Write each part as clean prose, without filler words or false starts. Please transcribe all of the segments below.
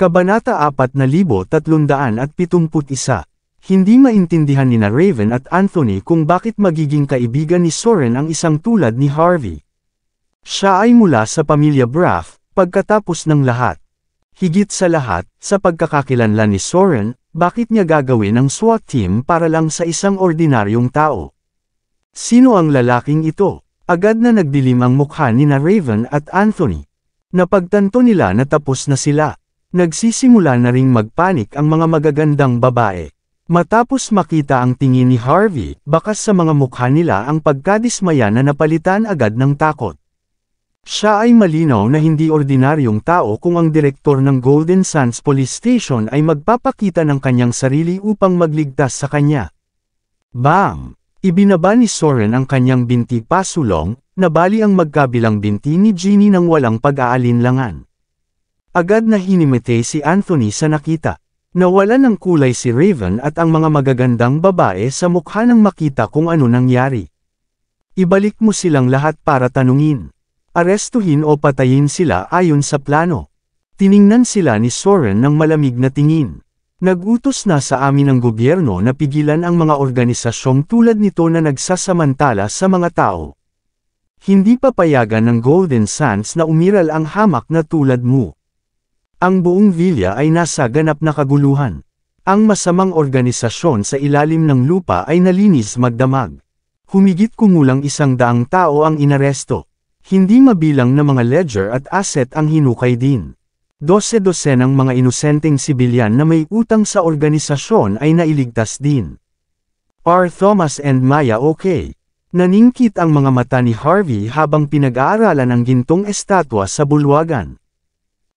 Kabanata 4371. Hindi maintindihan nina Raven at Anthony kung bakit magiging kaibigan ni Soren ang isang tulad ni Harvey. Siya ay mula sa pamilya Braff, pagkatapos ng lahat. Higit sa lahat, sa pagkakakilanlan ni Soren, bakit niya gagawin ang SWAT team para lang sa isang ordinaryong tao? Sino ang lalaking ito? Agad na nagdilim ang mukha nina Raven at Anthony. Napagtanto nila na tapos na sila. Nagsisimula na ring magpanik ang mga magagandang babae. Matapos makita ang tingin ni Harvey, bakas sa mga mukha nila ang pagkadismaya na napalitan agad ng takot. Siya ay malinaw na hindi ordinaryong tao kung ang direktor ng Golden Sands Police Station ay magpapakita ng kanyang sarili upang magligtas sa kanya. Bam! Ibinaba ni Soren ang kanyang binti pasulong, nabali ang magkabilang binti ni Ginny nang walang pag-aalinlangan. Agad na hinimete si Anthony sa nakita. Nawalan ng kulay si Raven at ang mga magagandang babae sa mukha nang makita kung ano nangyari. Ibalik mo silang lahat para tanungin. Arestuhin o patayin sila ayon sa plano. Tiningnan sila ni Soren ng malamig na tingin. Nag-utos na sa amin ng gobyerno na pigilan ang mga organisasyong tulad nito na nagsasamantala sa mga tao. Hindi papayagan ng Golden Sands na umiral ang hamak na tulad mo. Ang buong villa ay nasa ganap na kaguluhan. Ang masamang organisasyon sa ilalim ng lupa ay nalinis magdamag. Humigit kumulang 100 tao ang inaresto. Hindi mabilang na mga ledger at asset ang hinukay din. 12-dosenang mga inosenteng sibilyan na may utang sa organisasyon ay nailigtas din. R. Thomas and Maya okay. Naningkit ang mga mata ni Harvey habang pinag-aaralan ang gintong estatwa sa bulwagan.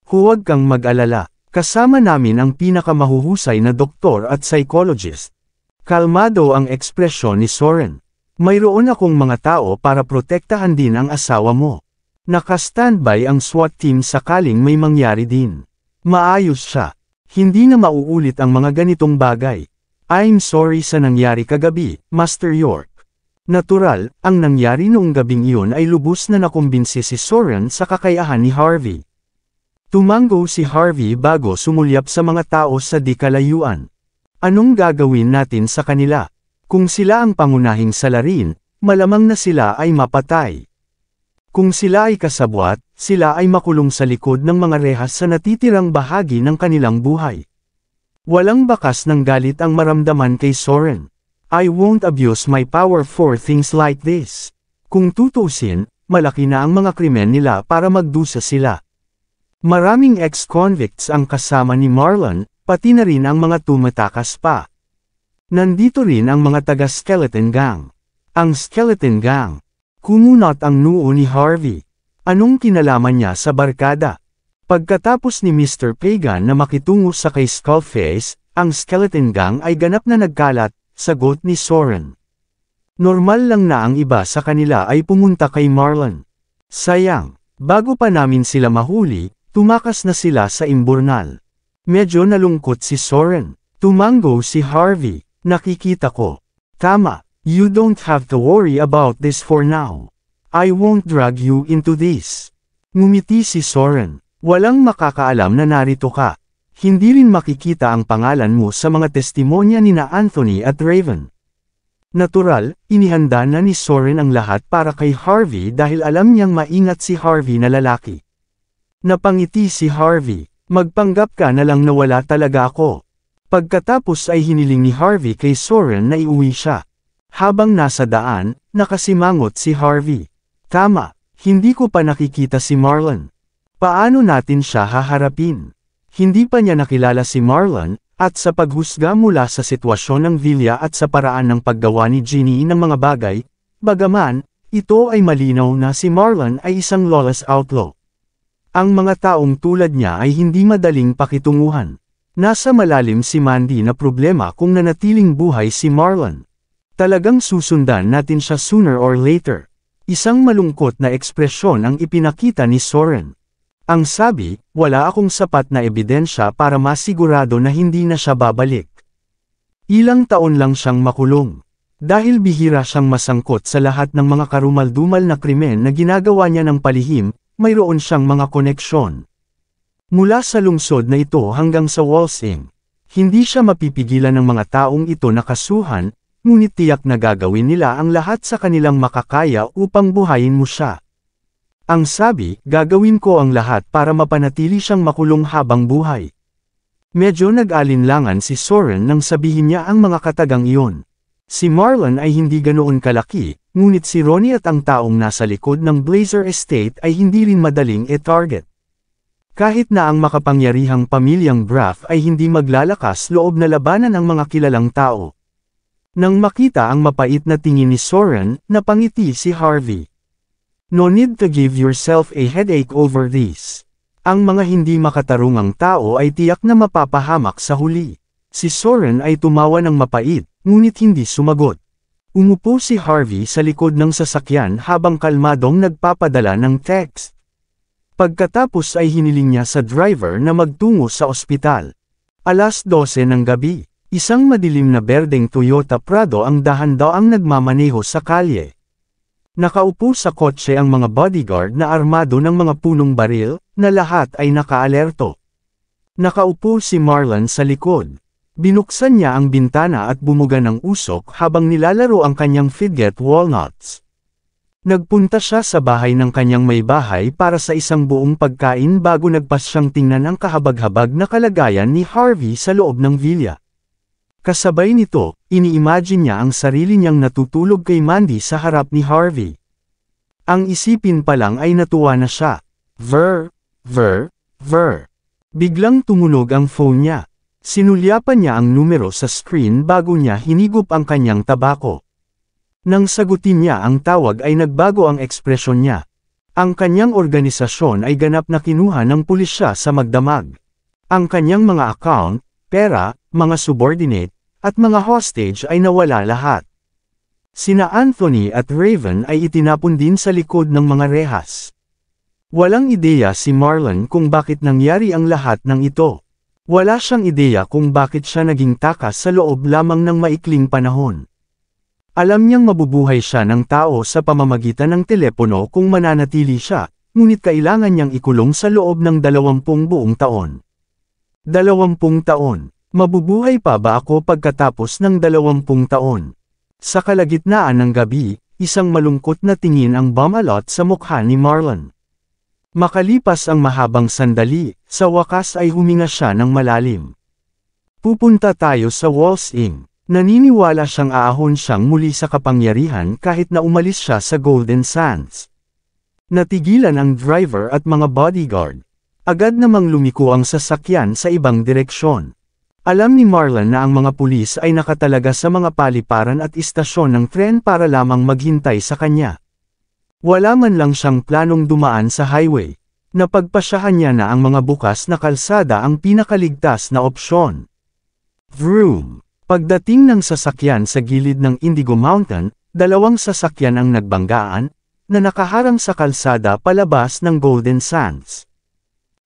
Huwag kang mag-alala, kasama namin ang pinakamahuhusay na doktor at psychologist. Kalmado ang ekspresyon ni Soren. Mayroon akong mga tao para protektahan din ang asawa mo. Naka-standby ang SWAT team sakaling may mangyari din. Maayos siya. Hindi na mauulit ang mga ganitong bagay. I'm sorry sa nangyari kagabi, Master York. Natural, ang nangyari noong gabing iyon ay lubos na nakumbinsi si Soren sa kakayahan ni Harvey. Tumango si Harvey bago sumulyap sa mga tao sa di kalayuan. Anong gagawin natin sa kanila? Kung sila ang pangunahing salarin, malamang na sila ay mapatay. Kung sila ay kasabwat, sila ay makulong sa likod ng mga rehas sa natitirang bahagi ng kanilang buhay. Walang bakas ng galit ang maramdaman kay Soren. I won't abuse my power for things like this. Kung tutusin, malaki na ang mga krimen nila para magdusa sila. Maraming ex-convicts ang kasama ni Marlon, pati na rin ang mga tumatakas pa. Nandito rin ang mga taga-skeleton gang. Ang skeleton gang. Kumunot ang noo ni Harvey. Anong kinalaman niya sa barkada? Pagkatapos ni Mr. Pagan na makitungo sa kay Skullface, ang skeleton gang ay ganap na nagkalat, sagot ni Soren. Normal lang na ang iba sa kanila ay pumunta kay Marlon. Sayang, bago pa namin sila mahuli, tumakas na sila sa imburnal. Medyo nalungkot si Soren. Tumango si Harvey. Nakikita ko. Tama, you don't have to worry about this for now. I won't drag you into this. Ngumiti si Soren. Walang makakaalam na narito ka. Hindi rin makikita ang pangalan mo sa mga testimonya nina Anthony at Raven. Natural, inihanda na ni Soren ang lahat para kay Harvey dahil alam niyang maingat si Harvey na lalaki. Napangiti si Harvey. Magpanggap ka na lang na wala talaga ako. Pagkatapos ay hiniling ni Harvey kay Soren na iuwi siya. Habang nasa daan, nakasimangot si Harvey. Tama, hindi ko pa nakikita si Marlon. Paano natin siya haharapin? Hindi pa niya nakilala si Marlon, at sa paghusga mula sa sitwasyon ng villa at sa paraan ng paggawa ni Ginny ng mga bagay, bagaman, ito ay malinaw na si Marlon ay isang lawless outlaw. Ang mga taong tulad niya ay hindi madaling pakitunguhan. Nasa malalim si Mandy na problema kung nanatiling buhay si Marlon. Talagang susundan natin siya sooner or later. Isang malungkot na ekspresyon ang ipinakita ni Soren. Ang sabi, wala akong sapat na ebidensya para masigurado na hindi na siya babalik. Ilang taon lang siyang makulong. Dahil bihira siyang masangkot sa lahat ng mga karumaldumal na krimen na ginagawa niya ng palihim, mayroon siyang mga koneksyon. Mula sa lungsod na ito hanggang sa Walsing, hindi siya mapipigilan ng mga taong ito na kasuhan, ngunit tiyak na gagawin nila ang lahat sa kanilang makakaya upang buhayin mo siya. Ang sabi, gagawin ko ang lahat para mapanatili siyang makulong habang buhay. Medyo nag-alinlangan si Soren nang sabihin niya ang mga katagang iyon. Si Marlon ay hindi ganoon kalaki, ngunit si Ronnie at ang taong nasa likod ng Blazer Estate ay hindi rin madaling i-target. Kahit na ang makapangyarihang pamilyang Braff ay hindi maglalakas loob na labanan ang mga kilalang tao. Nang makita ang mapait na tingin ni Soren, napangiti si Harvey. No need to give yourself a headache over this. Ang mga hindi makatarungang tao ay tiyak na mapapahamak sa huli. Si Soren ay tumawa ng mapait, ngunit hindi sumagot. Umupo si Harvey sa likod ng sasakyan habang kalmadong nagpapadala ng text. Pagkatapos ay hiniling niya sa driver na magtungo sa ospital. 12:00 ng gabi, isang madilim na berdeng Toyota Prado ang dahan-daang nagmamaneho sa kalye. Nakaupo sa kotse ang mga bodyguard na armado ng mga punong baril, na lahat ay nakaalerto. Nakaupo si Marlon sa likod. Binuksan niya ang bintana at bumuga ng usok habang nilalaro ang kanyang fidget walnuts. Nagpunta siya sa bahay ng kanyang may bahay para sa isang buong pagkain bago nagpas siyang tingnan ang kahabag-habag na kalagayan ni Harvey sa loob ng villa. Kasabay nito, ini-imagine niya ang sarili niyang natutulog kay Mandy sa harap ni Harvey. Ang isipin pa lang ay natuwa na siya. Ver. Biglang tumunog ang phone niya. Sinulyapan niya ang numero sa screen bago niya hinigop ang kanyang tabako. Nang sagutin niya ang tawag ay nagbago ang ekspresyon niya. Ang kanyang organisasyon ay ganap na kinuha ng pulisya sa magdamag. Ang kanyang mga account, pera, mga subordinate, at mga hostage ay nawala lahat. Sina Anthony at Raven ay itinapon din sa likod ng mga rehas. Walang ideya si Marlon kung bakit nangyari ang lahat ng ito. Wala siyang ideya kung bakit siya naging takas sa loob lamang ng maikling panahon. Alam niyang mabubuhay siya ng tao sa pamamagitan ng telepono kung mananatili siya, ngunit kailangan niyang ikulong sa loob ng 20 buong taon. 20 taon. Mabubuhay pa ba ako pagkatapos ng 20 taon? Sa kalagitnaan ng gabi, isang malungkot na tingin ang bumalot sa mukha ni Marlon. Makalipas ang mahabang sandali, sa wakas ay huminga siya ng malalim. Pupunta tayo sa Walsing. Naniniwala siyang aahon siyang muli sa kapangyarihan kahit na umalis siya sa Golden Sands. Natigilan ang driver at mga bodyguard. Agad namang lumiko ang sasakyan sa ibang direksyon. Alam ni Marlon na ang mga pulis ay nakatalaga sa mga paliparan at istasyon ng tren para lamang maghintay sa kanya. Wala man lang siyang planong dumaan sa highway. Napagpasyahan niya na ang mga bukas na kalsada ang pinakaligtas na opsyon. Vroom! Pagdating ng sasakyan sa gilid ng Indigo Mountain, 2 sasakyan ang nagbanggaan, na nakaharang sa kalsada palabas ng Golden Sands.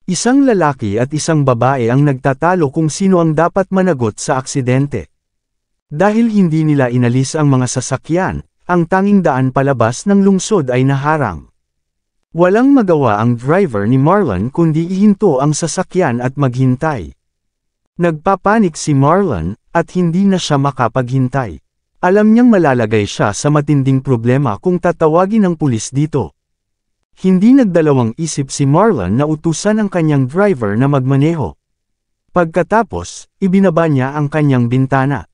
Isang lalaki at isang babae ang nagtatalo kung sino ang dapat managot sa aksidente. Dahil hindi nila inalis ang mga sasakyan, ang tanging daan palabas ng lungsod ay naharang. Walang magawa ang driver ni Marlon kundi ihinto ang sasakyan at maghintay. Nagpapanik si Marlon, at hindi na siya makapaghintay. Alam niyang malalagay siya sa matinding problema kung tatawagin ng pulis dito. Hindi nagdalawang isip si Marlon na utusan ang kanyang driver na magmaneho. Pagkatapos, ibinaba niya ang kanyang bintana.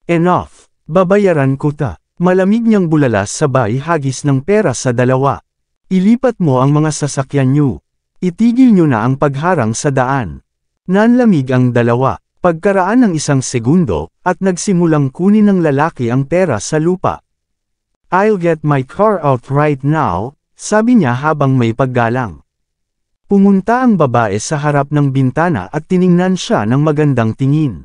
Enough! Babayaran ko ta. Malamig niyang bulalas sabay hagis ng pera sa dalawa. Ilipat mo ang mga sasakyan niyo. Itigil niyo na ang pagharang sa daan. Nanlamig ang dalawa. Pagkaraan ng 1 segundo, at nagsimulang kunin ng lalaki ang pera sa lupa. I'll get my car out right now, sabi niya habang may paggalang. Pumunta ang babae sa harap ng bintana at tiningnan siya ng magandang tingin.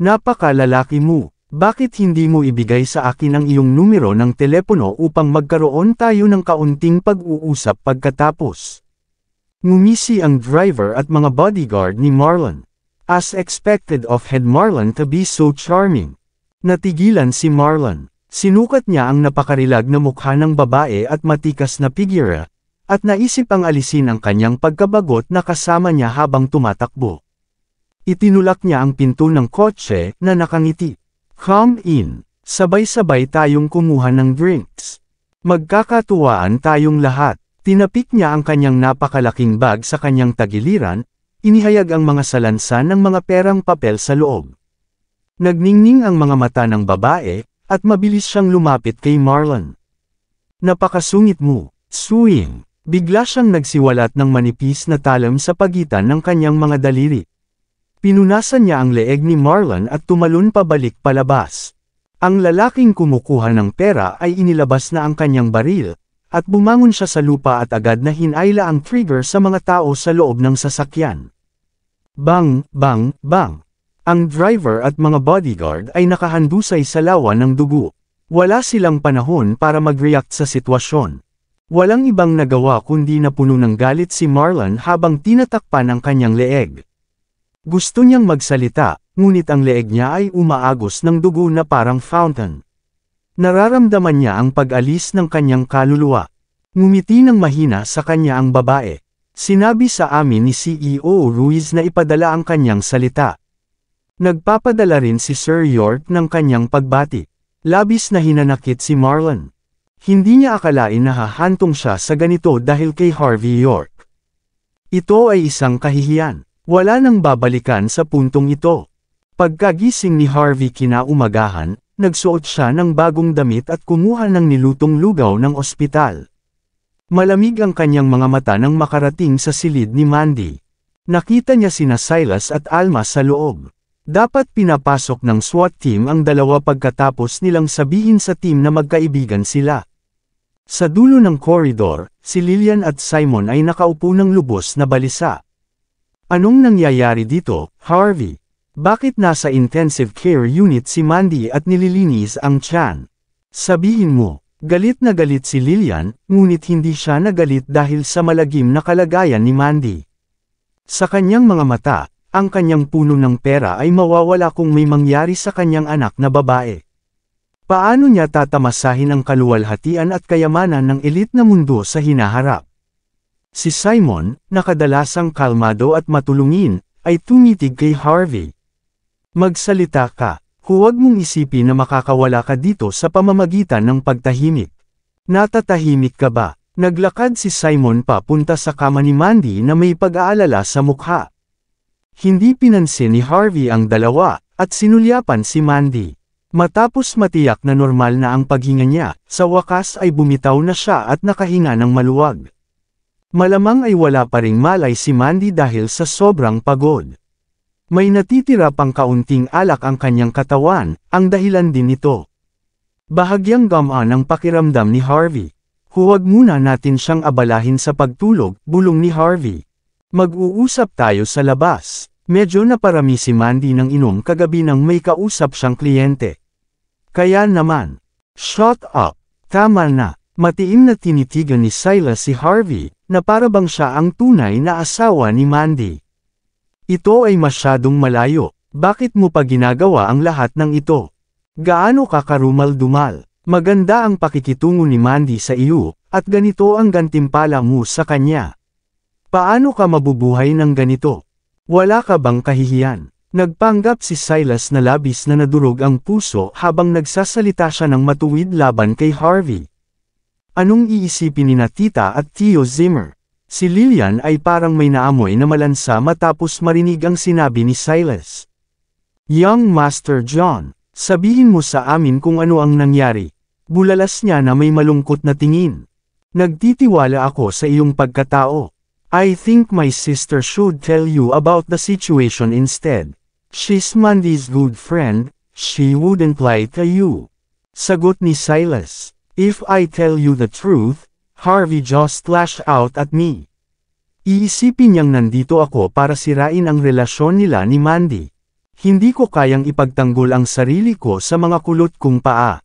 Napakalalaki mo, bakit hindi mo ibigay sa akin ang iyong numero ng telepono upang magkaroon tayo ng kaunting pag-uusap pagkatapos? Ngumisi ang driver at mga bodyguard ni Marlon. As expected of Head Marlon to be so charming. Natigilan si Marlon. Sinukat niya ang napakarilag na mukha ng babae at matikas na figura. at naisip ang alisin ang kanyang pagkabagot na kasama niya habang tumatakbo. Itinulak niya ang pinto ng kotse na nakangiti. "Come in, sabay-sabay tayong kumuha ng drinks. Magkakatuwaan tayong lahat." Tinapik niya ang kanyang napakalaking bag sa kanyang tagiliran, inihayag ang mga salansan ng mga perang papel sa loob. Nagningning ang mga mata ng babae, at mabilis siyang lumapit kay Marlon. "Napakasungit mo, Suing." Bigla siyang nagsiwalat ng manipis na talam sa pagitan ng kanyang mga daliri. Pinunasan niya ang leeg ni Marlon at tumalon pabalik palabas. Ang lalaking kumukuha ng pera ay inilabas na ang kanyang baril, at bumangon siya sa lupa at agad na hinayla ang trigger sa mga tao sa loob ng sasakyan. Bang, bang, bang. Ang driver at mga bodyguard ay nakahandusay sa lawa ng dugo. Wala silang panahon para mag-react sa sitwasyon. Walang ibang nagawa kundi napuno ng galit si Marlon habang tinatakpan ang kanyang leeg. Gusto niyang magsalita, ngunit ang leeg niya ay umaagos ng dugo na parang fountain. Nararamdaman niya ang pag-alis ng kanyang kaluluwa. Ngumiti ng mahina sa kanya ang babae. Sinabi sa amin ni CEO Ruiz na ipadala ang kanyang salita. Nagpapadala rin si Sir York ng kanyang pagbati. Labis na hinanakit si Marlon. Hindi niya akalain na hahantong siya sa ganito dahil kay Harvey York. Ito ay isang kahihiyan. Wala nang babalikan sa puntong ito. Pagkagising ni Harvey kinaumagahan, nagsuot siya ng bagong damit at kumuha ng nilutong lugaw ng ospital. Malamig ang kanyang mga mata nang makarating sa silid ni Mandy. Nakita niya sina Silas at Alma sa loob. Dapat pinapasok ng SWAT team ang dalawa pagkatapos nilang sabihin sa team na magkaibigan sila. Sa dulo ng koridor, si Lillian at Simon ay nakaupo ng lubos na balisa. "Anong nangyayari dito, Harvey? Bakit nasa intensive care unit si Mandy at nililinis ang tiyan? Sabihin mo." Galit na galit si Lillian, ngunit hindi siya nagalit dahil sa malagim na kalagayan ni Mandy. Sa kanyang mga mata, ang kanyang puno ng pera ay mawawala kung may mangyari sa kanyang anak na babae. Paano niya tatamasahin ang kaluwalhatian at kayamanan ng elite na mundo sa hinaharap? Si Simon, na kadalasang kalmado at matulungin, ay tumitig kay Harvey. "Magsalita ka. Huwag mong isipin na makakawala ka dito sa pamamagitan ng pagtahimik. Natatahimik ka ba?" Naglakad si Simon papunta sa kama ni Mandy na may pag-aalala sa mukha. Hindi pinansin ni Harvey ang dalawa, at sinulyapan si Mandy. Matapos matiyak na normal na ang paghinga niya, sa wakas ay bumitaw na siya at nakahinga ng maluwag. Malamang ay wala pa ring malay si Mandy dahil sa sobrang pagod. May natitira pang kaunting alak ang kanyang katawan, ang dahilan din nito. Bahagyang gamaan ang pakiramdam ni Harvey. "Huwag muna natin siyang abalahin sa pagtulog," bulong ni Harvey. "Mag-uusap tayo sa labas." Medyo naparami si Mandy ng inom kagabi nang may kausap siyang kliyente. Kaya naman, "Shut up, tama na." Matiim na tinitigan ni Silas si Harvey, na parabang siya ang tunay na asawa ni Mandy. "Ito ay masyadong malayo. Bakit mo pa ginagawa ang lahat ng ito? Gaano ka karumal-dumal? Maganda ang pakikitungo ni Mandy sa iyo, at ganito ang gantimpala mo sa kanya. Paano ka mabubuhay ng ganito? Wala ka bang kahihiyan?" Nagpanggap si Silas na labis na nadurog ang puso habang nagsasalita siya ng matuwid laban kay Harvey. Anong iisipin ni Tita at Tio Zimmer? Si Lillian ay parang may naamoy na malansa matapos marinig ang sinabi ni Silas. "Young Master John, sabihin mo sa amin kung ano ang nangyari." Bulalas niya na may malungkot na tingin. "Nagtitiwala ako sa iyong pagkatao. I think my sister should tell you about the situation instead. She's Mandy's good friend, she wouldn't lie to you." Sagot ni Silas. "If I tell you the truth, Harvey just lashed out at me. Iisipin niyang nandito ako para sirain ang relasyon nila ni Mandy. Hindi ko kayang ipagtanggol ang sarili ko sa mga kulot kong paa."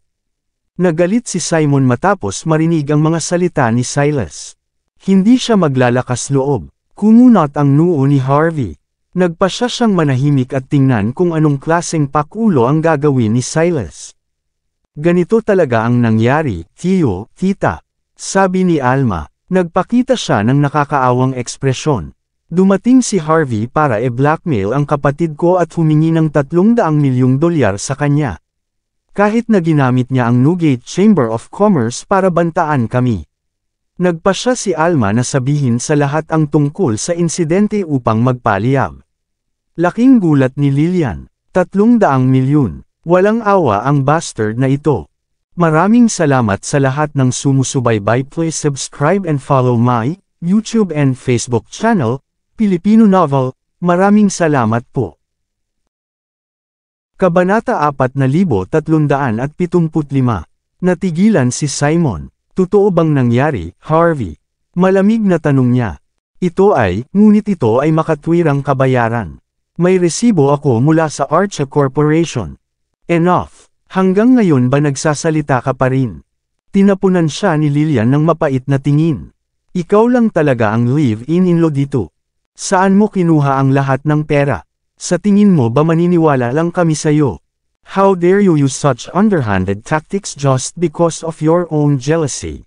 Nagalit si Simon matapos marinig ang mga salita ni Silas. Hindi siya maglalakas loob. Kumunat ang noo ni Harvey. Nagpasya siyang manahimik at tingnan kung anong klaseng pakulo ang gagawin ni Silas. "Ganito talaga ang nangyari, Tio, Tita," sabi ni Alma. Nagpakita siya ng nakakaawang ekspresyon. Dumating si Harvey para e-blackmail ang kapatid ko at humingi ng 300 milyong dolyar sa kanya. Kahit na ginamit niya ang Newgate Chamber of Commerce para bantaan kami. Nagpa siya si Alma na sabihin sa lahat ang tungkol sa insidente upang magpaliyab. Laking gulat ni Lillian. 300 milyon. Walang awa ang bastard na ito. Maraming salamat sa lahat ng sumusubaybay. Please subscribe and follow my YouTube and Facebook channel, Pilipino Novel. Maraming salamat po. Kabanata 4375. Natigilan si Simon. Totoo bang nangyari, Harvey? Malamig na tanong niya. Ngunit ito ay makatwirang kabayaran. May resibo ako mula sa Archer Corporation. Enough. Hanggang ngayon ba nagsasalita ka pa rin? Tinapunan siya ni Lillian ng mapait na tingin. Ikaw lang talaga ang live-in-in-law dito. Saan mo kinuha ang lahat ng pera? Sa tingin mo ba maniniwala lang kami sayo? How dare you use such underhanded tactics just because of your own jealousy?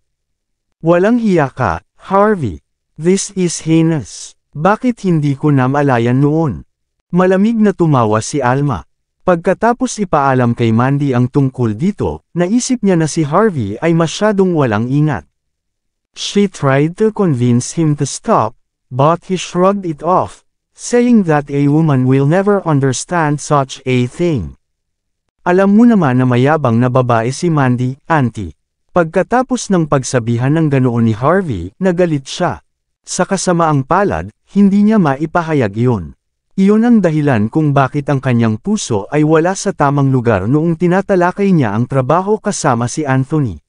Walang hiya ka, Harvey. This is heinous. Bakit hindi ko namalayan noon? Malamig na tumawa si Alma. Pagkatapos ipaalam kay Mandy ang tungkol dito, naisip niya na si Harvey ay masyadong walang ingat. She tried to convince him to stop, but he shrugged it off, saying that a woman will never understand such a thing. Alam mo naman na mayabang na babae si Mandy, auntie. Pagkatapos ng pagsabihan ng ganoon ni Harvey, nagalit siya. Sa kasamaang palad, hindi niya maipahayag iyon. Iyon ang dahilan kung bakit ang kanyang puso ay wala sa tamang lugar noong tinatalakay niya ang trabaho kasama si Anthony.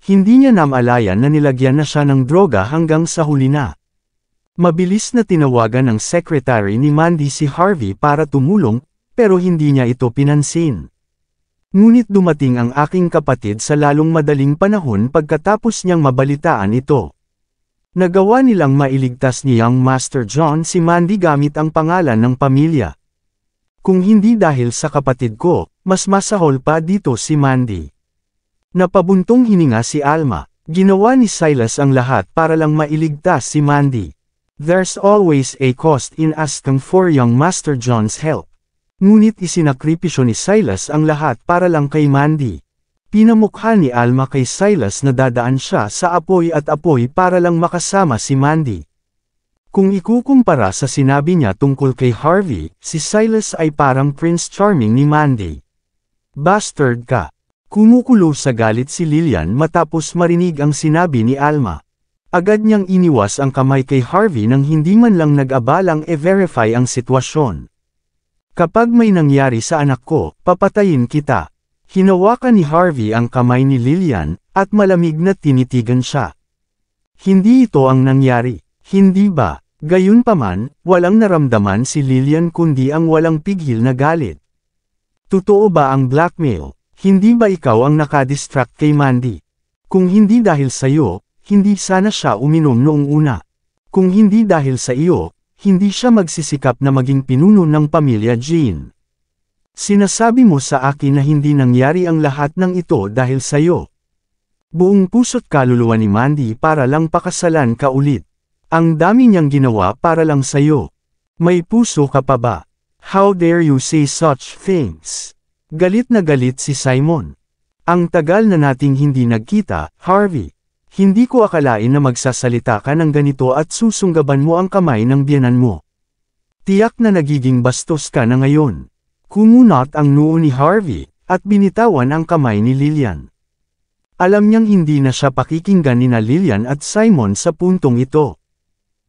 Hindi niya namalayan na nilagyan na siya ng droga hanggang sa huli na. Mabilis na tinawagan ng secretary ni Mandy si Harvey para tumulong, pero hindi niya ito pinansin. Ngunit dumating ang aking kapatid sa lalong madaling panahon pagkatapos niyang mabalitaan ito. Nagawa nilang mailigtas ni Young Master John si Mandy gamit ang pangalan ng pamilya. Kung hindi dahil sa kapatid ko, mas masahol pa dito si Mandy. Napabuntong hininga si Alma. Ginawa ni Silas ang lahat para lang mailigtas si Mandy. There's always a cost in asking for Young Master John's help. Ngunit isinakripisyo ni Silas ang lahat para lang kay Mandy. Pinamukha ni Alma kay Silas na dadaan siya sa apoy at apoy para lang makasama si Mandy. Kung ikukumpara sa sinabi niya tungkol kay Harvey, si Silas ay parang Prince Charming ni Mandy. Bastard ka! Kumukulo sa galit si Lillian matapos marinig ang sinabi ni Alma. Agad niyang iniwas ang kamay kay Harvey nang hindi man lang nag-abalang e-verify ang sitwasyon. Kapag may nangyari sa anak ko, papatayin kita. Hinawakan ni Harvey ang kamay ni Lillian, at malamig na tinitigan siya. Hindi ito ang nangyari, hindi ba? Gayunpaman, walang naramdaman si Lillian kundi ang walang pigil na galit. Totoo ba ang blackmail? Hindi ba ikaw ang nakadistract kay Mandy? Kung hindi dahil sa iyo, hindi sana siya uminom noong una. Kung hindi dahil sa iyo, hindi siya magsisikap na maging pinuno ng pamilya Jean. Sinasabi mo sa akin na hindi nangyari ang lahat ng ito dahil sa iyo. Buong puso't kaluluwa ni Mandy para lang pakasalan ka ulit. Ang dami niyang ginawa para lang sa iyo. May puso ka pa ba? How dare you say such things? Galit na galit si Simon. Ang tagal na nating hindi nagkita, Harvey. Hindi ko akalain na magsasalita ka ng ganito at susunggaban mo ang kamay ng biyenan mo. Tiyak na nagiging bastos ka na ngayon. Kumunat ang noo ni Harvey, at binitawan ang kamay ni Lillian. Alam niyang hindi na siya pakikinggan ni Lillian at Simon sa puntong ito.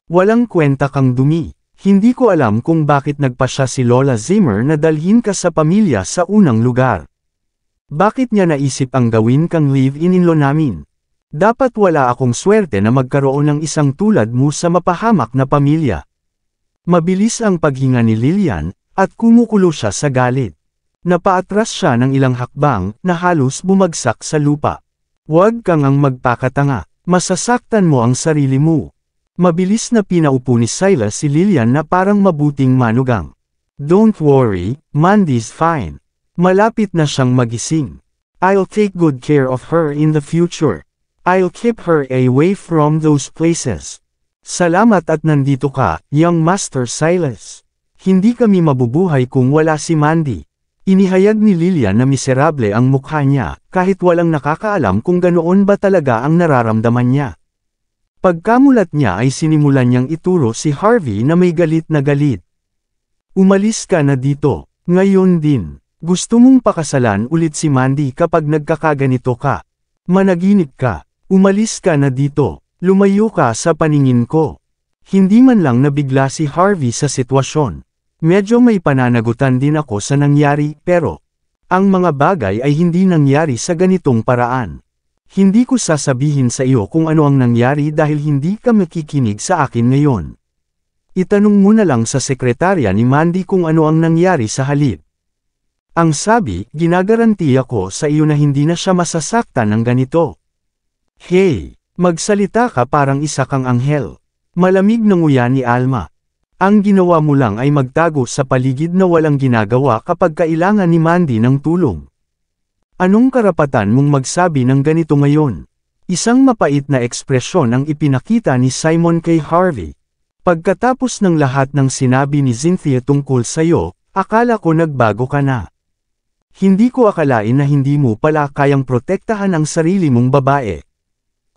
Walang kwenta kang dumi. Hindi ko alam kung bakit nagpa siya si Lola Zimmer na dalhin ka sa pamilya sa unang lugar. Bakit niya naisip ang gawin kang live-in-in-law namin? Dapat wala akong swerte na magkaroon ng isang tulad mo sa mapahamak na pamilya. Mabilis ang paghinga ni Lillian, at kumukulo siya sa galit. Napaatras siya ng ilang hakbang, na halos bumagsak sa lupa. Huwag kang ang magpakatanga, masasaktan mo ang sarili mo. Mabilis na pinaupo ni Silas si Lillian na parang mabuting manugang. Don't worry, Mandy's fine. Malapit na siyang magising. I'll take good care of her in the future. I'll keep her away from those places. Salamat at nandito ka, young Master Silas. Hindi kami mabubuhay kung wala si Mandy. Inihayag ni Lillian na miserable ang mukha niya, kahit walang nakakaalam kung ganoon ba talaga ang nararamdaman niya. Pagkamulat niya ay sinimulan niyang ituro si Harvey na may galit na galit. Umalis ka na dito, ngayon din. Gusto mong pakasalan ulit si Mandy kapag nagkakaganito ka. Managinip ka, umalis ka na dito, lumayo ka sa paningin ko. Hindi man lang nabigla si Harvey sa sitwasyon. Medyo may pananagutan din ako sa nangyari, pero ang mga bagay ay hindi nangyari sa ganitong paraan. Hindi ko sasabihin sa iyo kung ano ang nangyari dahil hindi ka makikinig sa akin ngayon. Itanong mo na lang sa sekretarya ni Mandy kung ano ang nangyari sa halip. Ang sabi, ginagarantiya ko sa iyo na hindi na siya masasaktan ng ganito. Hey, magsalita ka parang isa kang anghel. Malamig na nguya ni Alma. Ang ginawa mo lang ay magtago sa paligid na walang ginagawa kapag kailangan ni Mandy ng tulong. Anong karapatan mong magsabi ng ganito ngayon? Isang mapait na ekspresyon ang ipinakita ni Simon kay Harvey. Pagkatapos ng lahat ng sinabi ni Cynthia tungkol sa'yo, akala ko nagbago ka na. Hindi ko akalain na hindi mo pala kayang protektahan ang sarili mong babae.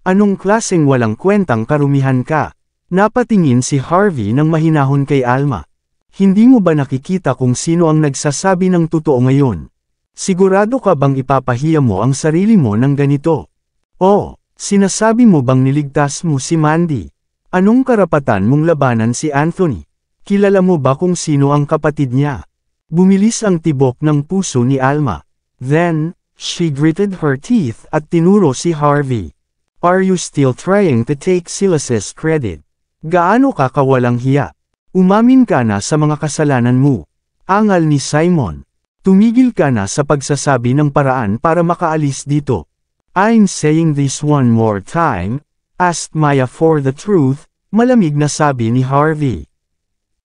Anong klaseng walang kwentang karumihan ka? Napatingin si Harvey ng mahinahon kay Alma. Hindi mo ba nakikita kung sino ang nagsasabi ng totoo ngayon? Sigurado ka bang ipapahiya mo ang sarili mo ng ganito? Oh, sinasabi mo bang niligtas mo si Mandy? Anong karapatan mong labanan si Anthony? Kilala mo ba kung sino ang kapatid niya? Bumilis ang tibok ng puso ni Alma. Then, she gritted her teeth at tinuro si Harvey. Are you still trying to take Silas's credit? Gaano ka kawalang hiya? Umamin ka na sa mga kasalanan mo. Angal ni Simon. Tumigil ka na sa pagsasabi ng paraan para makaalis dito. I'm saying this one more time. Ask Maya for the truth, malamig na sabi ni Harvey.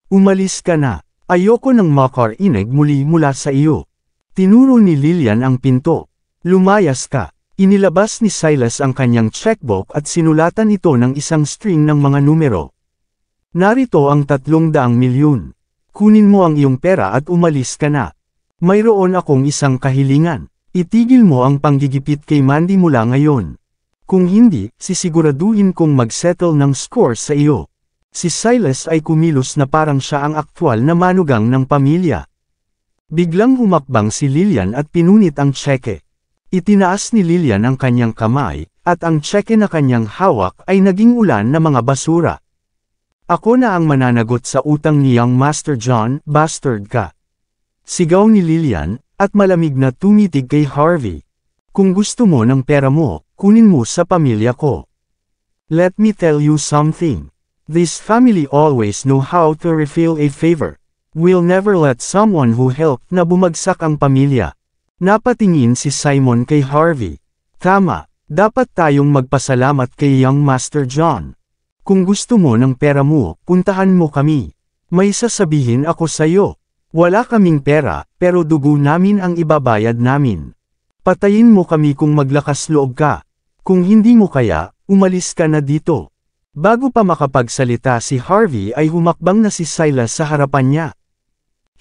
Umalis ka na. Ayoko nang makarinig muli mula sa iyo. Tinuro ni Lillian ang pinto. Lumayas ka. Inilabas ni Silas ang kanyang checkbook at sinulatan ito ng isang string ng mga numero. Narito ang 300 milyon. Kunin mo ang iyong pera at umalis ka na. Mayroon akong isang kahilingan. Itigil mo ang panggigipit kay Mandy mula ngayon. Kung hindi, sisiguraduhin kong mag-settle ng score sa iyo. Si Silas ay kumilos na parang siya ang aktwal na manugang ng pamilya. Biglang humakbang si Lillian at pinunit ang tseke. Itinaas ni Lillian ang kanyang kamay, at ang tseke na kanyang hawak ay naging ulan na mga basura. Ako na ang mananagot sa utang ni Young Master John, bastard ka. Sigaw ni Lillian, at malamig na tumitig kay Harvey. Kung gusto mo ng pera mo, kunin mo sa pamilya ko. Let me tell you something. This family always know how to refill a favor. We'll never let someone who helped na bumagsak ang pamilya. Napatingin si Simon kay Harvey. Tama, dapat tayong magpasalamat kay Young Master John. Kung gusto mo ng pera mo, puntahan mo kami. May sasabihin ako sa'yo. Wala kaming pera, pero dugo namin ang ibabayad namin. Patayin mo kami kung maglakas loob ka. Kung hindi mo kaya, umalis ka na dito. Bago pa makapagsalita si Harvey ay humakbang na si Silas sa harapan niya.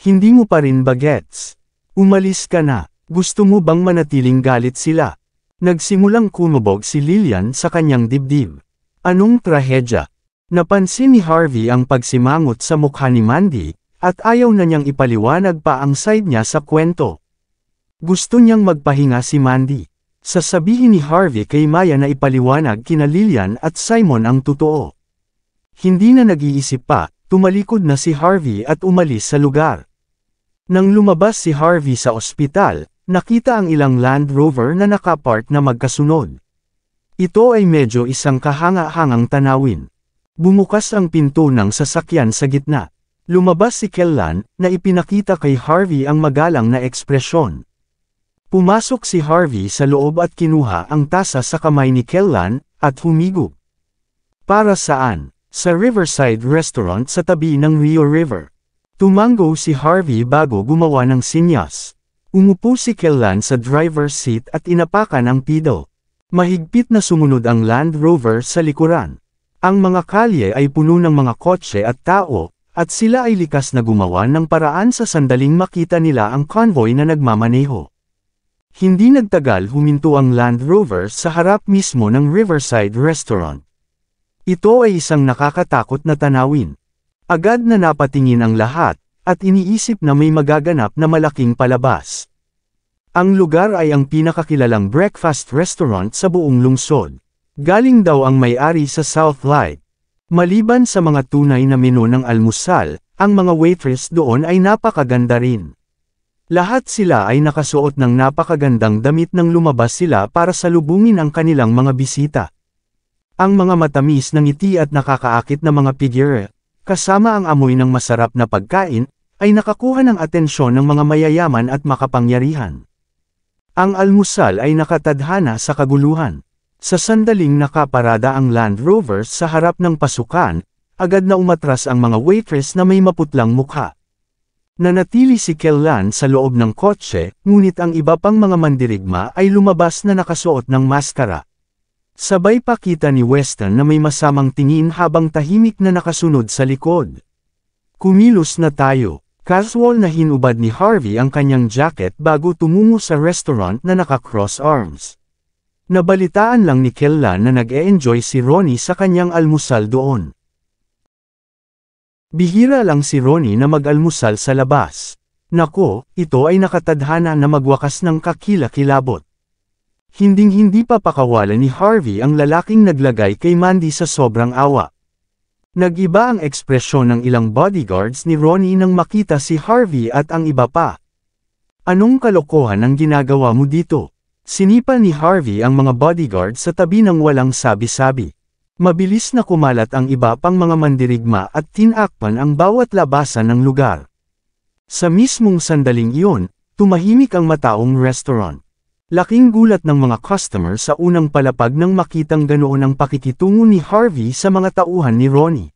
Hindi mo pa rin ba gets? Umalis ka na. Gusto mo bang manatiling galit sila? Nagsimulang kumubog si Lillian sa kanyang dibdib. Anong trahedya? Napansin ni Harvey ang pagsimangot sa mukha ni Mandy, at ayaw na niyang ipaliwanag pa ang side niya sa kwento. Gusto niyang magpahinga si Mandy. Sasabihin ni Harvey kay Maya na ipaliwanag kina Lillian at Simon ang totoo. Hindi na nag-iisip pa, tumalikod na si Harvey at umalis sa lugar. Nang lumabas si Harvey sa ospital, nakita ang ilang Land Rover na nakapark na magkasunod. Ito ay medyo isang kahanga-hangang tanawin. Bumukas ang pinto ng sasakyan sa gitna. Lumabas si Kellan, na ipinakita kay Harvey ang magalang na ekspresyon. Pumasok si Harvey sa loob at kinuha ang tasa sa kamay ni Kellan, at humigop. Para saan? Sa Riverside Restaurant sa tabi ng Rio River. Tumango si Harvey bago gumawa ng sinyas. Umupo si Kellan sa driver's seat at inapakan ang pedal. Mahigpit na sumunod ang Land Rover sa likuran. Ang mga kalye ay puno ng mga kotse at tao, at sila ay likas na gumawa ng paraan sa sandaling makita nila ang convoy na nagmamaneho. Hindi nagtagal huminto ang Land Rover sa harap mismo ng Riverside Restaurant. Ito ay isang nakakatakot na tanawin. Agad na napatingin ang lahat, at iniisip na may magaganap na malaking palabas. Ang lugar ay ang pinakakilalang breakfast restaurant sa buong lungsod. Galing daw ang may-ari sa South Light. Maliban sa mga tunay na menu ng almusal, ang mga waitress doon ay napakaganda rin. Lahat sila ay nakasuot ng napakagandang damit nang lumabas sila para salubungin ang kanilang mga bisita. Ang mga matamis na ngiti at nakakaakit na mga figure, kasama ang amoy ng masarap na pagkain, ay nakakuha ng atensyon ng mga mayayaman at makapangyarihan. Ang almusal ay nakatadhana sa kaguluhan. Sa sandaling nakaparada ang Land Rover sa harap ng pasukan, agad na umatras ang mga waitress na may maputlang mukha. Nanatili si Kellan sa loob ng kotse, ngunit ang iba pang mga mandirigma ay lumabas na nakasuot ng maskara. Sabay pa kita ni Weston na may masamang tingin habang tahimik na nakasunod sa likod. Kumilos na tayo. Casual na hinubad ni Harvey ang kanyang jacket bago tumungo sa restaurant na naka-cross arms. Nabalitaan lang ni Kellan na nag-e-enjoy si Ronnie sa kanyang almusal doon. Bihira lang si Ronnie na mag-almusal sa labas. Nako, ito ay nakatadhana na magwakas ng kakila-kilabot. Hinding-hindi pa pakawalan ni Harvey ang lalaking naglagay kay Mandy sa sobrang awa. Nag-iba ang ekspresyon ng ilang bodyguards ni Ronnie nang makita si Harvey at ang iba pa. Anong kalokohan ang ginagawa mo dito? Sinipa ni Harvey ang mga bodyguards sa tabi ng walang sabi-sabi. Mabilis na kumalat ang iba pang mga mandirigma at tinakpan ang bawat labasan ng lugar. Sa mismong sandaling iyon, tumahimik ang mataong restaurant. Laking gulat ng mga customer sa unang palapag nang makitang ganoon ang pakikitungo ni Harvey sa mga tauhan ni Ronnie.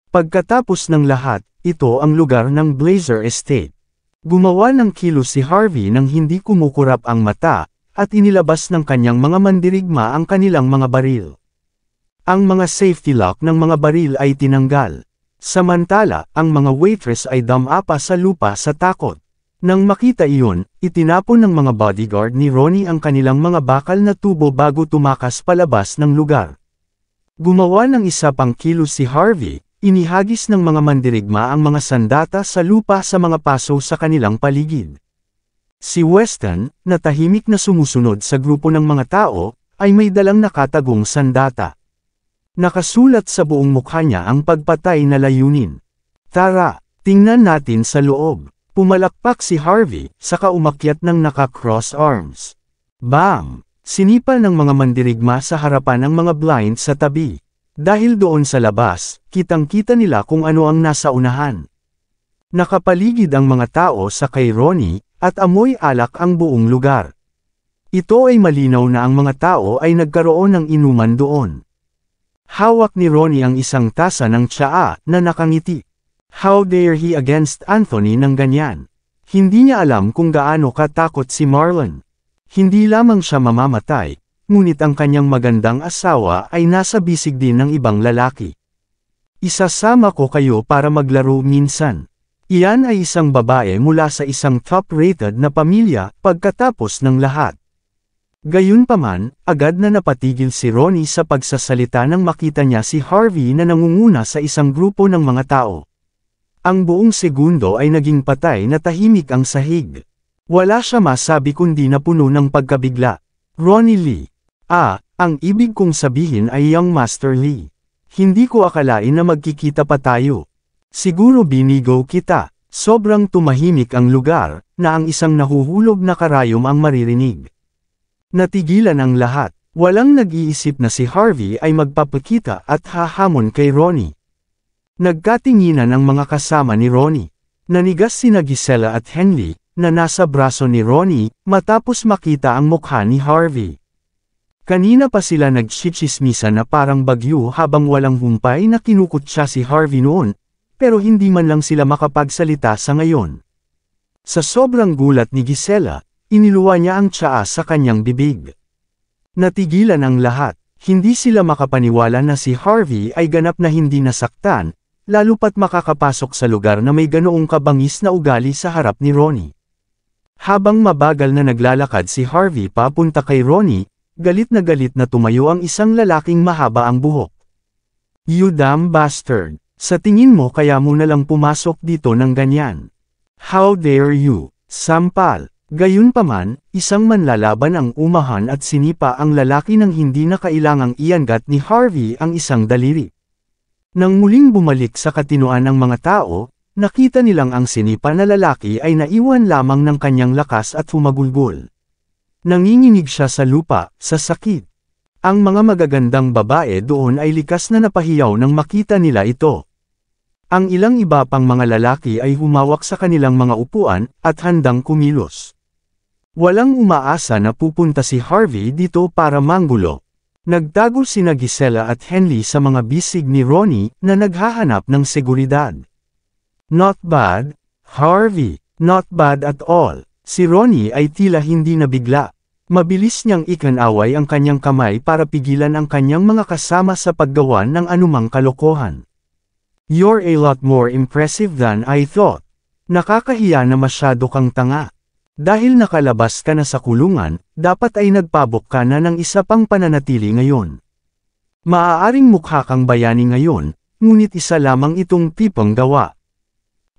Pagkatapos ng lahat, ito ang lugar ng Blazer Estate. Gumawa ng kilos si Harvey nang hindi kumukurap ang mata, at inilabas ng kanyang mga mandirigma ang kanilang mga baril. Ang mga safety lock ng mga baril ay tinanggal. Samantala, ang mga waitress ay damapa sa lupa sa takot. Nang makita iyon, itinapon ng mga bodyguard ni Ronnie ang kanilang mga bakal na tubo bago tumakas palabas ng lugar. Gumawa ng isa pang kilos si Harvey, inihagis ng mga mandirigma ang mga sandata sa lupa sa mga paso sa kanilang paligid. Si Weston, na tahimik na sumusunod sa grupo ng mga tao, ay may dalang nakatagong sandata. Nakasulat sa buong mukha niya ang pagpatay na layunin. Tara, tingnan natin sa loob. Pumalakpak si Harvey, saka umakyat ng naka-cross arms. Bam! Sinipa ng mga mandirigma sa harapan ng mga blind sa tabi. Dahil doon sa labas, kitang-kita nila kung ano ang nasa unahan. Nakapaligid ang mga tao sa kay Ronnie, at amoy alak ang buong lugar. Ito ay malinaw na ang mga tao ay nagkaroon ng inuman doon. Hawak ni Ronnie ang isang tasa ng tsaa na nakangiti. How dare he against Anthony ng ganyan? Hindi niya alam kung gaano katakot si Marlon. Hindi lamang siya mamamatay, ngunit ang kanyang magandang asawa ay nasa bisig din ng ibang lalaki. Isasama ko kayo para maglaro minsan. Iyan ay isang babae mula sa isang top-rated na pamilya pagkatapos ng lahat. Gayunpaman, agad na napatigil si Ronnie sa pagsasalita nang makita niya si Harvey na nangunguna sa isang grupo ng mga tao. Ang buong segundo ay naging patay na tahimik ang sahig. Wala siya masabi kundi napuno ng pagkabigla. Ronnie Lee. Ang ibig kong sabihin ay Young Master Lee. Hindi ko akalain na magkikita pa tayo. Siguro binigo kita. Sobrang tumahimik ang lugar, na ang isang nahuhulog na karayom ang maririnig. Natigilan ang lahat. Walang nag-iisip na si Harvey ay magpapakita at hahamon kay Ronnie. Nagkatinginan ang mga kasama ni Ronnie. Nanigas sina Gisela at Henley, na nasa braso ni Ronnie, matapos makita ang mukha ni Harvey. Kanina pa sila nagchichismisan na parang bagyo habang walang humpay na kinukutsa si Harvey noon, pero hindi man lang sila makapagsalita sa ngayon. Sa sobrang gulat ni Gisela, iniluwa niya ang tsaa sa kanyang bibig. Natigilan ang lahat. Hindi sila makapaniwala na si Harvey ay ganap na hindi nasaktan, lalo pat makakapasok sa lugar na may ganoong kabangis na ugali sa harap ni Ronnie. Habang mabagal na naglalakad si Harvey papunta kay Ronnie, galit na tumayo ang isang lalaking mahaba ang buhok. "You damn bastard! Sa tingin mo kaya mo nalang pumasok dito ng ganyan? How dare you?" Sampal. Gayunpaman, isang manlalaban ang umahan at sinipa ang lalaki nang hindi na kailangang iangat ni Harvey ang isang daliri. Nang muling bumalik sa katinoan ng mga tao, nakita nilang ang sinipa na lalaki ay naiwan lamang ng kanyang lakas at humagulgol. Nanginginig siya sa lupa, sa sakit. Ang mga magagandang babae doon ay likas na napahiyaw nang makita nila ito. Ang ilang iba pang mga lalaki ay humawak sa kanilang mga upuan at handang kumilos. Walang umaasa na pupunta si Harvey dito para manggulo. Nagtago sina Gisela at Henley sa mga bisig ni Ronnie na naghahanap ng seguridad. "Not bad, Harvey. Not bad at all." Si Ronnie ay tila hindi nabigla. Mabilis niyang ikanaway ang kanyang kamay para pigilan ang kanyang mga kasama sa paggawa ng anumang kalokohan. "You're a lot more impressive than I thought. Nakakahiya na masyado kang tanga. Dahil nakalabas ka na sa kulungan, dapat ay nagpabok ka na ng isa pang pananatili ngayon. Maaaring mukha kang bayani ngayon, ngunit isa lamang itong tipong gawa.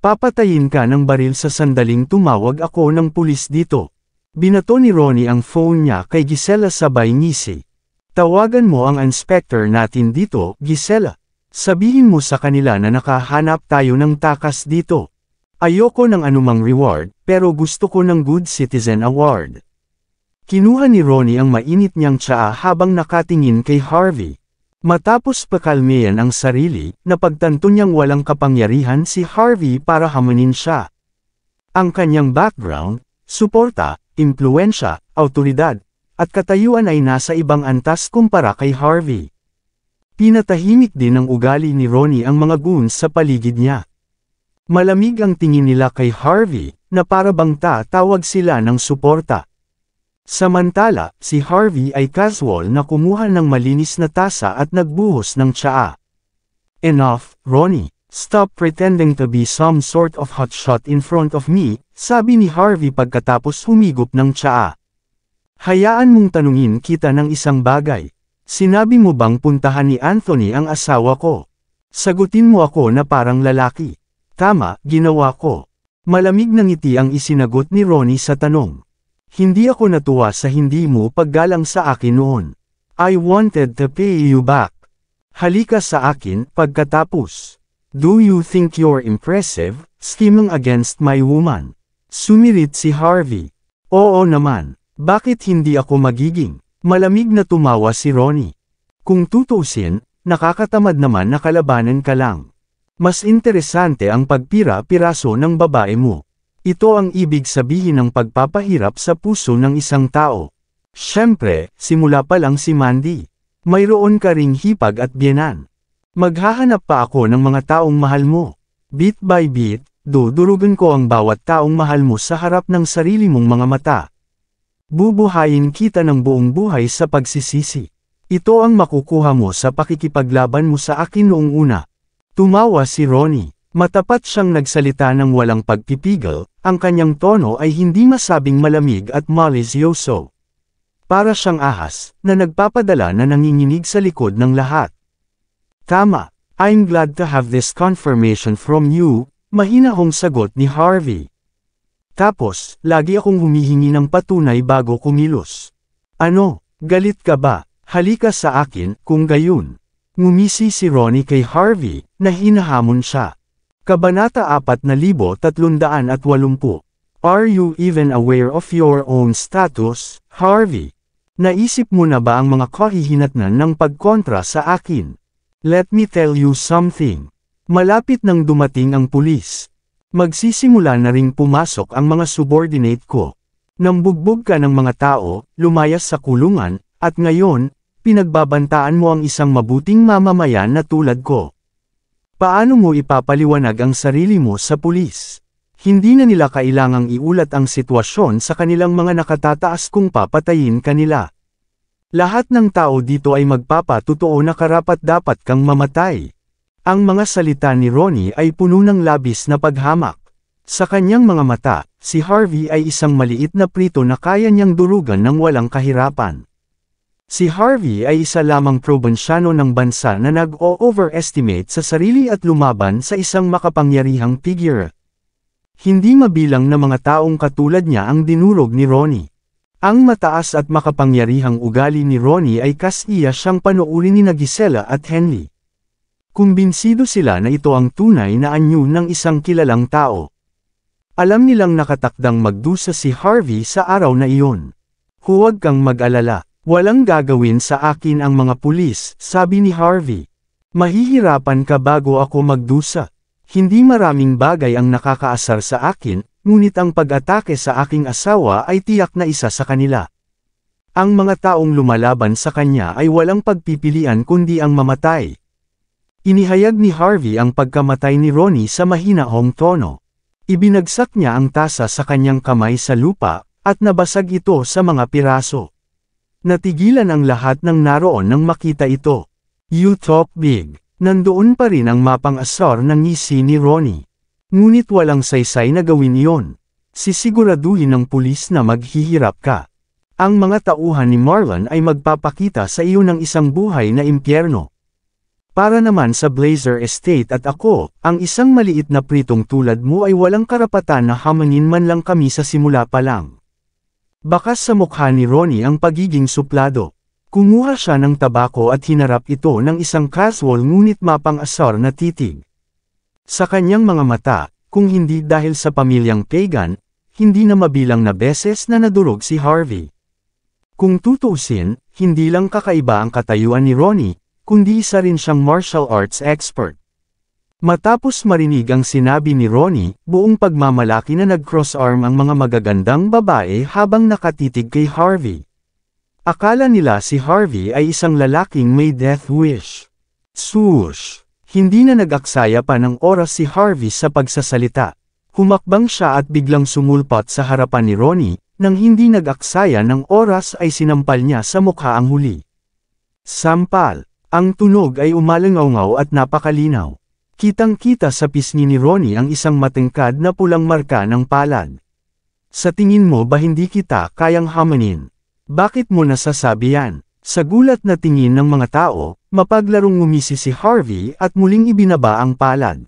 Papatayin ka ng baril sa sandaling tumawag ako ng pulis dito." Binato ni Ronnie ang phone niya kay Gisela sabay ngisi. "Tawagan mo ang inspector natin dito, Gisela. Sabihin mo sa kanila na nakahanap tayo ng takas dito. Ayoko ng anumang reward, pero gusto ko ng Good Citizen Award." Kinuha ni Ronnie ang mainit niyang tsaa habang nakatingin kay Harvey. Matapos pakalmeyan ang sarili, napagtanto niyang walang kapangyarihan si Harvey para hamunin siya. Ang kanyang background, suporta, impluwensya, awtoridad, at katayuan ay nasa ibang antas kumpara kay Harvey. Pinatahimik din ng ugali ni Ronnie ang mga goons sa paligid niya. Malamig ang tingin nila kay Harvey, na para bang tawag sila ng suporta. Samantala, si Harvey ay casual na kumuha ng malinis na tasa at nagbuhos ng tsaa. "Enough, Ronnie. Stop pretending to be some sort of hotshot in front of me," sabi ni Harvey pagkatapos humigop ng tsaa. "Hayaan mong tanungin kita ng isang bagay. Sinabi mo bang puntahan ni Anthony ang asawa ko? Sagutin mo ako na parang lalaki." "Tama, ginawa ko." Malamig na ngiti ang isinagot ni Ronnie sa tanong. "Hindi ako natuwa sa hindi mo paggalang sa akin noon. I wanted to pay you back. Halika sa akin, pagkatapos. Do you think you're impressive, scheming against my woman?" Sumirit si Harvey. "Oo naman. Bakit hindi ako magiging?" Malamig na tumawa si Ronnie. "Kung tutuusin, nakakatamad naman na kalabanan ka lang. Mas interesante ang pagpira-piraso ng babae mo. Ito ang ibig sabihin ng pagpapahirap sa puso ng isang tao. Siyempre, simula pa lang si Mandy. Mayroon ka ring hipag at biyenan. Maghahanap pa ako ng mga taong mahal mo. Bit by bit, dudurugan ko ang bawat taong mahal mo sa harap ng sarili mong mga mata. Bubuhayin kita ng buong buhay sa pagsisisi. Ito ang makukuha mo sa pakikipaglaban mo sa akin noong una." Tumawa si Ronnie. Matapat siyang nagsalita ng walang pagpipigil, ang kanyang tono ay hindi masabing malamig at malisyoso. Para siyang ahas, na nagpapadala na nanginginig sa likod ng lahat. "Tama, I'm glad to have this confirmation from you," mahinahong sagot ni Harvey. "Tapos, lagi akong humihingi ng patunay bago kumilos. Ano, galit ka ba? Halika sa akin, kung gayon." Ngumisi si Ronnie kay Harvey, na hinahamon siya. Kabanata 4380. "Are you even aware of your own status, Harvey? Naisip mo na ba ang mga kahihinatnan ng pagkontra sa akin? Let me tell you something. Malapit nang dumating ang pulis. Magsisimula na ring pumasok ang mga subordinate ko. Nambugbog ka ng mga tao, lumayas sa kulungan, at ngayon, pinagbabantaan mo ang isang mabuting mamamayan na tulad ko. Paano mo ipapaliwanag ang sarili mo sa pulis? Hindi na nila kailangang iulat ang sitwasyon sa kanilang mga nakatataas kung papatayin kanila. Lahat ng tao dito ay magpapatotoo na karapat-dapat kang mamatay. Ang mga salita ni Ronnie ay puno ng labis na paghamak. Sa kanyang mga mata, si Harvey ay isang maliit na prito na kaya niyang durugan ng walang kahirapan. Si Harvey ay isa lamang probinsyano ng bansa na nag-o-overestimate sa sarili at lumaban sa isang makapangyarihang figure. Hindi mabilang na mga taong katulad niya ang dinurog ni Ronnie. Ang mataas at makapangyarihang ugali ni Ronnie ay kasiya siyang panoorin ni Gisela at Henley. Kumbinsido sila na ito ang tunay na anyo ng isang kilalang tao. Alam nilang nakatakdang magdusa si Harvey sa araw na iyon. Huwag kang mag-alala. Walang gagawin sa akin ang mga pulis, sabi ni Harvey. Mahihirapan ka bago ako magdusa. Hindi maraming bagay ang nakakaasar sa akin, ngunit ang pag-atake sa aking asawa ay tiyak na isa sa kanila. Ang mga taong lumalaban sa kanya ay walang pagpipilian kundi ang mamatay. Inihayag ni Harvey ang pagkamatay ni Ronnie sa mahinahong tono. Ibinagsak niya ang tasa sa kanyang kamay sa lupa, at nabasag ito sa mga piraso. Natigilan ang lahat ng naroon nang makita ito. You talk big. Nandoon pa rin ang mapang-asar ng ngisi ni Ronnie. Ngunit walang saysay na gawin iyon. Sisiguraduhin ng pulis na maghihirap ka. Ang mga tauhan ni Marlon ay magpapakita sa iyo ng isang buhay na impyerno. Para naman sa Blazer Estate at ako, ang isang maliit na pritong tulad mo ay walang karapatan na hamanin man lang kami sa simula pa lang. Bakas sa mukha ni Ronnie ang pagiging suplado. Kumuha siya ng tabako at hinarap ito ng isang casual ngunit mapang-asar na titig. Sa kanyang mga mata, kung hindi dahil sa pamilyang pagan, hindi na mabilang na beses na nadurog si Harvey. Kung tutuusin, hindi lang kakaiba ang katayuan ni Ronnie, kundi isa rin siyang martial arts expert. Matapos marinig ang sinabi ni Ronnie, buong pagmamalaki na nag-cross-arm ang mga magagandang babae habang nakatitig kay Harvey. Akala nila si Harvey ay isang lalaking may death wish. Swoosh! Hindi na nag-aksaya pa ng oras si Harvey sa pagsasalita. Humakbang siya at biglang sumulpot sa harapan ni Ronnie, nang hindi nag-aksaya ng oras ay sinampal niya sa mukha ang huli. Sampal! Ang tunog ay umalangaw at napakalinaw. Kitang-kita sa pisngi ni Ronnie ang isang matengkad na pulang marka ng palad. Sa tingin mo ba hindi kita kayang hamanin? Bakit mo nasasabi yan? Sa gulat na tingin ng mga tao, mapaglarong ngumisi si Harvey at muling ibinaba ang palad.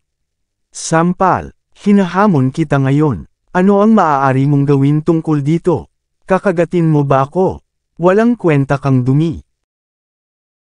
Sampal, hinahamon kita ngayon. Ano ang maaari mong gawin tungkol dito? Kakagatin mo ba ako? Walang kwenta kang dumi.